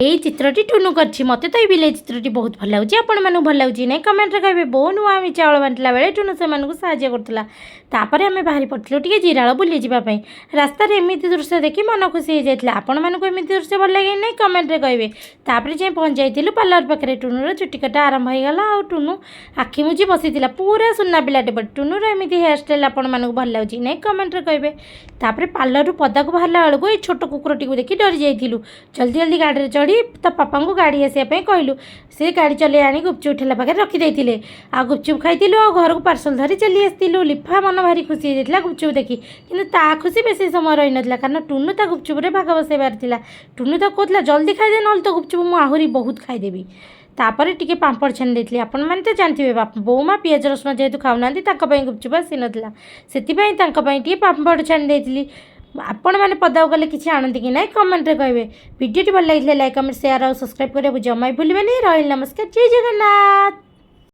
এই চিত্রটি ଟୁନୁ କରିଛି। ମୋତେ ତ ଏଇ ବିଲେଇ ଚିତ୍ରଟି ବହୁତ ଭଲ ଲାଗୁଛି। ଆପଣମାନଙ୍କୁ ଭଲ ଲାଗୁଛି ନାହିଁ କମେଣ୍ଟରେ କହିବେ। ବୋଉ ନୂଆ ଆମେ ଚାଉଳ ବାଣ୍ଟିଲା ବେଳେ ଟୁନୁ ସେମାନଙ୍କୁ ସାହାଯ୍ୟ କରୁଥିଲା। ତାପରେ ଆମେ ବାହାରି ପଡ଼ିଥିଲୁ ଟିକେ ଜିରାଳ ବୁଲିଯିବା ପାଇଁ। ରାସ୍ତାରେ ଏମିତି ଦୃଶ୍ୟ ଦେଖି ମନ ଖୁସି ହେଇଯାଇଥିଲା। ଆପଣମାନଙ୍କୁ ଏମିତି ଦୃଶ୍ୟ ଭଲ ଲାଗେ ନାହିଁ କମେଣ୍ଟରେ କହିବେ। ତାପରେ ଯାଇ ପହଞ୍ଚି ଯାଇଥିଲୁ ପାର୍ଲର ପାଖରେ। ଟୁନୁର ଚୁଟି କଟା ଆରମ୍ଭ ହେଇଗଲା ଆଉ ଟୁନୁ ଆଖି ମୁଜି ବସିଥିଲା। ପୁରା ସୁନା ପିଲାଟେ ପରି। ଟୁନୁର ଏମିତି ହେୟାର ଷ୍ଟାଇଲ୍ ଆପଣମାନଙ୍କୁ ଭଲ ଲାଗୁଛି ନାହିଁ କମେଣ୍ଟରେ କହିବେ। ତାପରେ ପାର୍ଲରରୁ ପଦାକୁ ବାହାରିଲା ବେଳକୁ ଏଇ ଛୋଟ କୁକୁରଟିକୁ ଦେଖି ଡରି ଯାଇଥିଲୁ। ଜଲ୍ଦି ଜଲ୍ଦି ଗାଡ଼ିରେ ଚଢ଼ି ତା ପାପାଙ୍କୁ ଗାଡ଼ି ଆସିବା ପାଇଁ କହିଲୁ। ସେ ଗାଡ଼ି ଚଲେଇ ଆଣି ଗୁପଚୁପ ଠେଲା ପାଖରେ ରଖିଦେଇଥିଲେ। ଆଉ ଗୁପଚୁପ ଖାଇଥିଲୁ ଆଉ ଘରକୁ ପାର୍ସଲ ଧରି ଚାଲି ଆସିଥିଲୁ। ଲିଫା ମନ ଭାରି ଖୁସି ହେଇଯାଇଥିଲା ଗୁପଚୁପ ଦେଖି। କିନ୍ତୁ ତା ଖୁସି ବେଶୀ ସମୟ ରହିନଥିଲା କାରଣ ଟୁନୁ ତା ଗୁପଚୁପରେ ଭାଗ ବସାଇବାର ଥିଲା। ଟୁନୁ ତ କହୁଥିଲା ଜଲ୍ଦି ଖାଇଦେ ନହେଲେ ତ ଗୁପଚୁପ ମୁଁ ଆହୁରି ବହୁତ ଖାଇଦେବି। ତାପରେ ଟିକେ ପାମ୍ପଡ଼ ଛାଣି ଦେଇଥିଲି। ଆପଣମାନେ ତ ଜାଣିଥିବେ ବୋଉମା ପିଆଜ ରସୁଣ ଯେହେତୁ ଖାଉନାହାନ୍ତି ତାଙ୍କ ପାଇଁ ଗୁପଚୁପ ଆସିନଥିଲା। ସେଥିପାଇଁ ତାଙ୍କ ପାଇଁ ଟିକେ ପାମ୍ପଡ଼ ଛାଣି ଦେଇଥିଲି। ଆପଣମାନେ ପଦାକୁ ଗଲେ କିଛି ଆଣନ୍ତି କି ନାହିଁ କମେଣ୍ଟରେ କହିବେ। ଭିଡ଼ିଓଟି ଭଲ ଲାଗିଥିଲେ ଲାଇକ୍ କମେଣ୍ଟ ସେୟାର ଆଉ ସବସ୍କ୍ରାଇବ୍ କରିବାକୁ ଜମା ବି ଭୁଲିବେନି। ରହିଲି ନମସ୍କାର, ଜୟ ଜଗନ୍ନାଥ।